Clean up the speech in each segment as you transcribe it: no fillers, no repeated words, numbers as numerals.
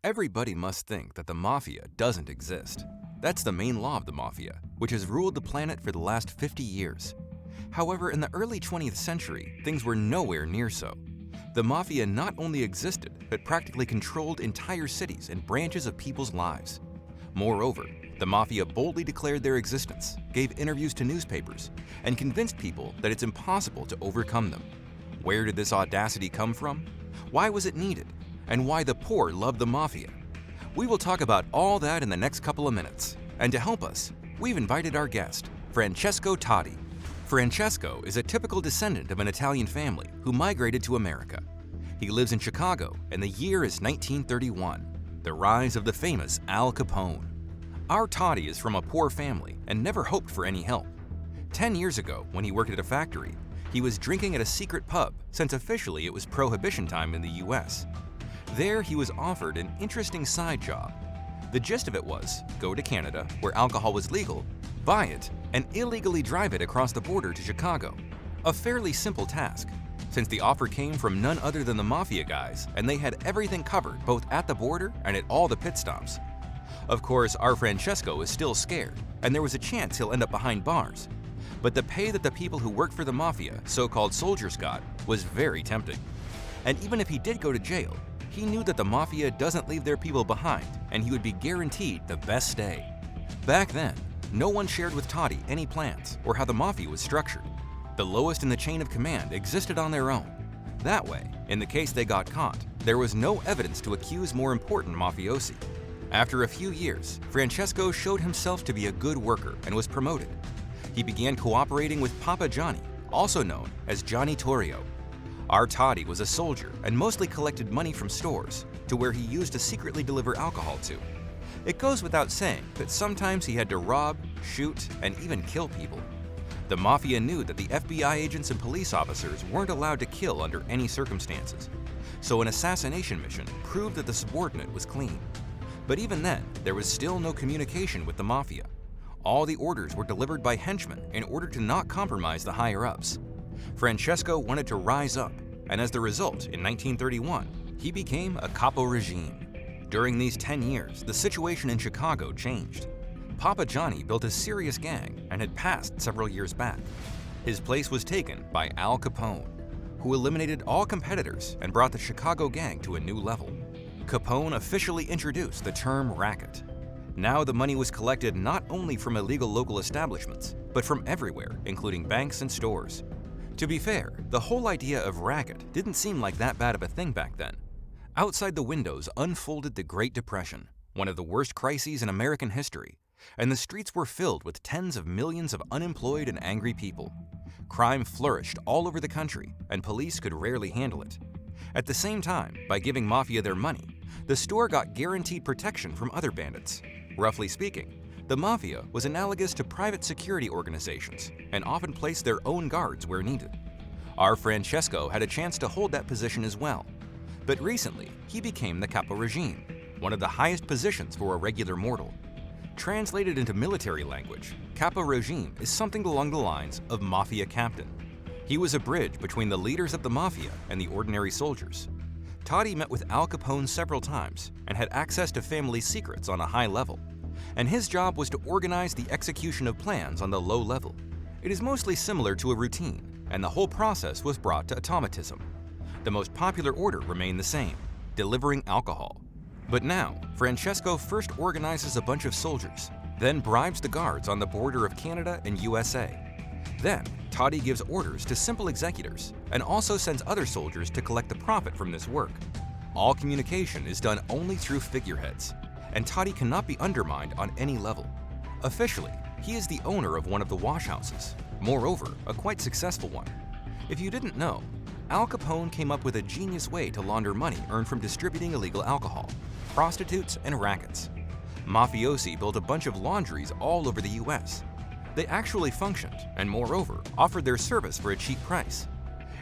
Everybody must think that the mafia doesn't exist. That's the main law of the mafia, which has ruled the planet for the last 50 years. However, in the early 20th century, things were nowhere near so. The mafia not only existed, but practically controlled entire cities and branches of people's lives. Moreover, the mafia boldly declared their existence, gave interviews to newspapers, and convinced people that it's impossible to overcome them. Where did this audacity come from? Why was it needed? And why the poor loved the mafia? We will talk about all that in the next couple of minutes. And to help us, we've invited our guest, Francesco Totti. Francesco is a typical descendant of an Italian family who migrated to America. He lives in Chicago, and the year is 1931, the rise of the famous Al Capone. Our Totti is from a poor family and never hoped for any help. 10 years ago, when he worked at a factory, he was drinking at a secret pub since officially it was Prohibition time in the US. There, he was offered an interesting side job. The gist of it was, go to Canada, where alcohol was legal, buy it, and illegally drive it across the border to Chicago. A fairly simple task, since the offer came from none other than the mafia guys, and they had everything covered both at the border and at all the pit stops. Of course, our Francesco is still scared, and there was a chance he'll end up behind bars. But the pay that the people who work for the mafia, so-called soldiers, got was very tempting. And even if he did go to jail, he knew that the mafia doesn't leave their people behind, and he would be guaranteed the best stay. Back then, no one shared with Totti any plans or how the mafia was structured. The lowest in the chain of command existed on their own. That way, in the case they got caught, there was no evidence to accuse more important mafiosi. After a few years, Francesco showed himself to be a good worker and was promoted. He began cooperating with Papa Johnny, also known as Johnny Torrio. Our Totti was a soldier and mostly collected money from stores, to where he used to secretly deliver alcohol to. It goes without saying that sometimes he had to rob, shoot, and even kill people. The mafia knew that the FBI agents and police officers weren't allowed to kill under any circumstances, so an assassination mission proved that the subordinate was clean. But even then, there was still no communication with the mafia. All the orders were delivered by henchmen in order to not compromise the higher-ups. Francesco wanted to rise up, and as the result, in 1931, he became a capo regime. During these 10 years, the situation in Chicago changed. Papa Johnny built a serious gang and had passed several years back. His place was taken by Al Capone, who eliminated all competitors and brought the Chicago gang to a new level. Capone officially introduced the term racket. Now the money was collected not only from illegal local establishments, but from everywhere, including banks and stores. To be fair, the whole idea of racket didn't seem like that bad of a thing back then. Outside the windows unfolded the Great Depression, one of the worst crises in American history, and the streets were filled with tens of millions of unemployed and angry people. Crime flourished all over the country, and police could rarely handle it. At the same time, by giving mafia their money, the store got guaranteed protection from other bandits. Roughly speaking, the mafia was analogous to private security organizations and often placed their own guards where needed. Our Francesco had a chance to hold that position as well. But recently, he became the capo regime, one of the highest positions for a regular mortal. Translated into military language, capo regime is something along the lines of mafia captain. He was a bridge between the leaders of the mafia and the ordinary soldiers. Totti met with Al Capone several times and had access to family secrets on a high level. And his job was to organize the execution of plans on the low level. It is mostly similar to a routine, and the whole process was brought to automatism. The most popular order remained the same, delivering alcohol. But now, Francesco first organizes a bunch of soldiers, then bribes the guards on the border of Canada and USA. Then, Totti gives orders to simple executors and also sends other soldiers to collect the profit from this work. All communication is done only through figureheads, and Totti cannot be undermined on any level. Officially, he is the owner of one of the wash houses, moreover, a quite successful one. If you didn't know, Al Capone came up with a genius way to launder money earned from distributing illegal alcohol, prostitutes, and rackets. Mafiosi built a bunch of laundries all over the US. They actually functioned, and moreover, offered their service for a cheap price.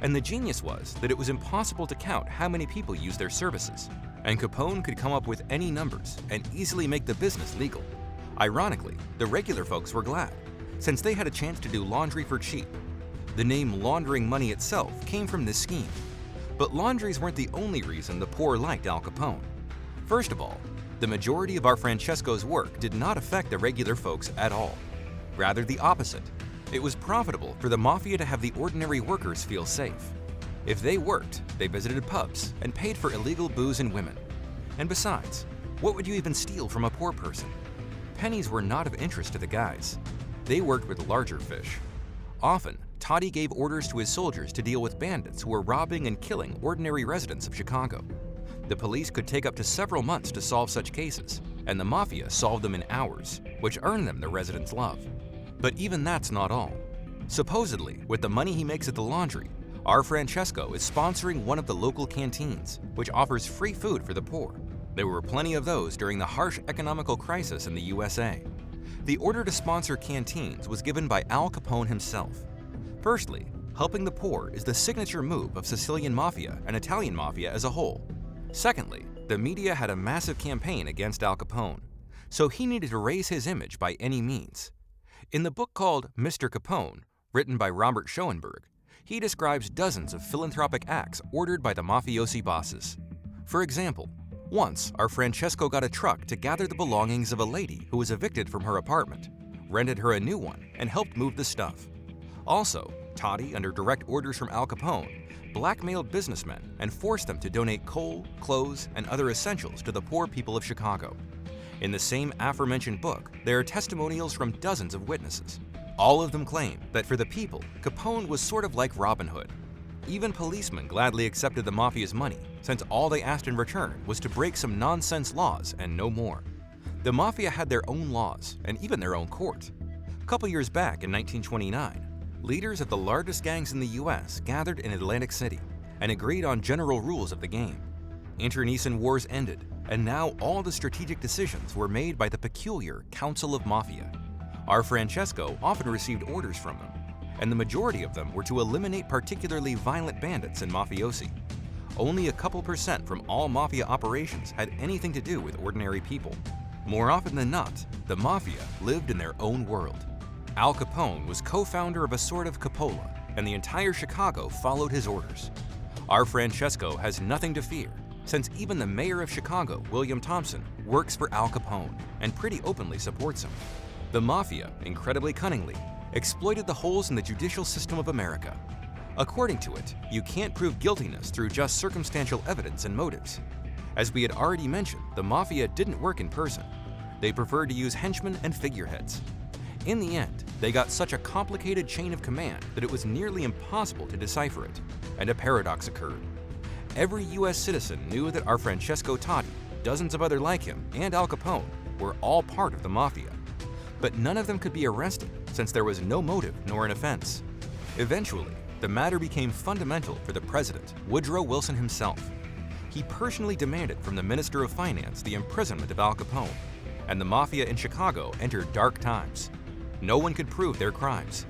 And the genius was that it was impossible to count how many people used their services, and Capone could come up with any numbers and easily make the business legal. Ironically, the regular folks were glad, since they had a chance to do laundry for cheap. The name laundering money itself came from this scheme. But laundries weren't the only reason the poor liked Al Capone. First of all, the majority of our Francesco's work did not affect the regular folks at all. Rather the opposite. It was profitable for the mafia to have the ordinary workers feel safe. If they worked, they visited pubs and paid for illegal booze and women. And besides, what would you even steal from a poor person? Pennies were not of interest to the guys. They worked with larger fish. Often, Toddy gave orders to his soldiers to deal with bandits who were robbing and killing ordinary residents of Chicago. The police could take up to several months to solve such cases, and the mafia solved them in hours, which earned them the residents' love. But even that's not all. Supposedly, with the money he makes at the laundry, our Francesco is sponsoring one of the local canteens, which offers free food for the poor. There were plenty of those during the harsh economical crisis in the USA. The order to sponsor canteens was given by Al Capone himself. Firstly, helping the poor is the signature move of Sicilian mafia and Italian mafia as a whole. Secondly, the media had a massive campaign against Al Capone, so he needed to raise his image by any means. In the book called Mr. Capone, written by Robert Schoenberg, he describes dozens of philanthropic acts ordered by the mafiosi bosses. For example, once our Francesco got a truck to gather the belongings of a lady who was evicted from her apartment, rented her a new one, and helped move the stuff. Also, Toddy, under direct orders from Al Capone, blackmailed businessmen and forced them to donate coal, clothes, and other essentials to the poor people of Chicago. In the same aforementioned book, there are testimonials from dozens of witnesses. All of them claim that for the people, Capone was sort of like Robin Hood. Even policemen gladly accepted the mafia's money, since all they asked in return was to break some nonsense laws and no more. The mafia had their own laws and even their own court. A couple years back in 1929, leaders of the largest gangs in the US gathered in Atlantic City and agreed on general rules of the game. Internecine wars ended, and now all the strategic decisions were made by the peculiar Council of Mafia. Our Francesco often received orders from them, and the majority of them were to eliminate particularly violent bandits and mafiosi. Only a couple percent from all mafia operations had anything to do with ordinary people. More often than not, the mafia lived in their own world. Al Capone was co-founder of a sort of cupola, and the entire Chicago followed his orders. Our Francesco has nothing to fear, since even the mayor of Chicago, William Thompson, works for Al Capone and pretty openly supports him. The mafia, incredibly cunningly, exploited the holes in the judicial system of America. According to it, you can't prove guiltiness through just circumstantial evidence and motives. As we had already mentioned, the mafia didn't work in person. They preferred to use henchmen and figureheads. In the end, they got such a complicated chain of command that it was nearly impossible to decipher it, and a paradox occurred. Every US citizen knew that our Francesco Toddy, dozens of others like him, and Al Capone were all part of the mafia. But none of them could be arrested since there was no motive nor an offense. Eventually, the matter became fundamental for the president, Woodrow Wilson himself. He personally demanded from the Minister of Finance the imprisonment of Al Capone, and the mafia in Chicago entered dark times. No one could prove their crimes.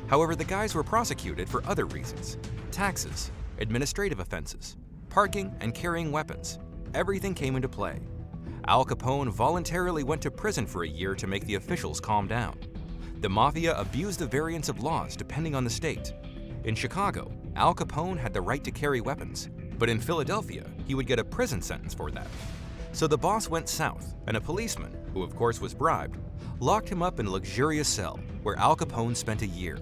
However, the guys were prosecuted for other reasons: taxes, administrative offenses, parking, and carrying weapons. Everything came into play. Al Capone voluntarily went to prison for a year to make the officials calm down. The mafia abused the variance of laws depending on the state. In Chicago, Al Capone had the right to carry weapons, but in Philadelphia, he would get a prison sentence for that. So the boss went south, and a policeman, who of course was bribed, locked him up in a luxurious cell where Al Capone spent a year.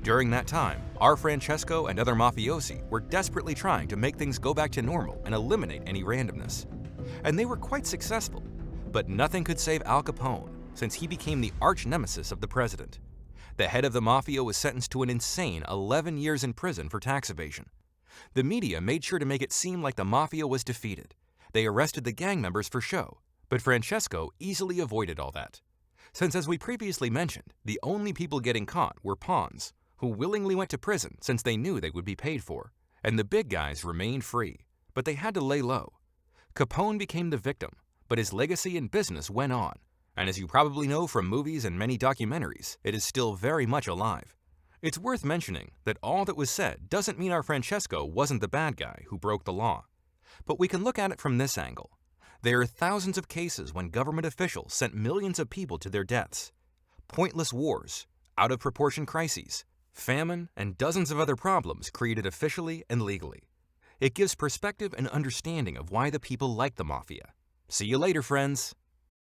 During that time, our Francesco and other mafiosi were desperately trying to make things go back to normal and eliminate any randomness. And they were quite successful, but nothing could save Al Capone, since he became the arch nemesis of the president. The head of the mafia was sentenced to an insane 11 years in prison for tax evasion. The media made sure to make it seem like the mafia was defeated. They arrested the gang members for show, but Francesco easily avoided all that. Since, as we previously mentioned, the only people getting caught were pawns, who willingly went to prison since they knew they would be paid for, and the big guys remained free, but they had to lay low. Capone became the victim, but his legacy in business went on, and as you probably know from movies and many documentaries, it is still very much alive. It's worth mentioning that all that was said doesn't mean our Francesco wasn't the bad guy who broke the law. But we can look at it from this angle. There are thousands of cases when government officials sent millions of people to their deaths. Pointless wars, out-of-proportion crises, famine, and dozens of other problems created officially and legally. It gives perspective and understanding of why the people like the mafia. See you later, friends.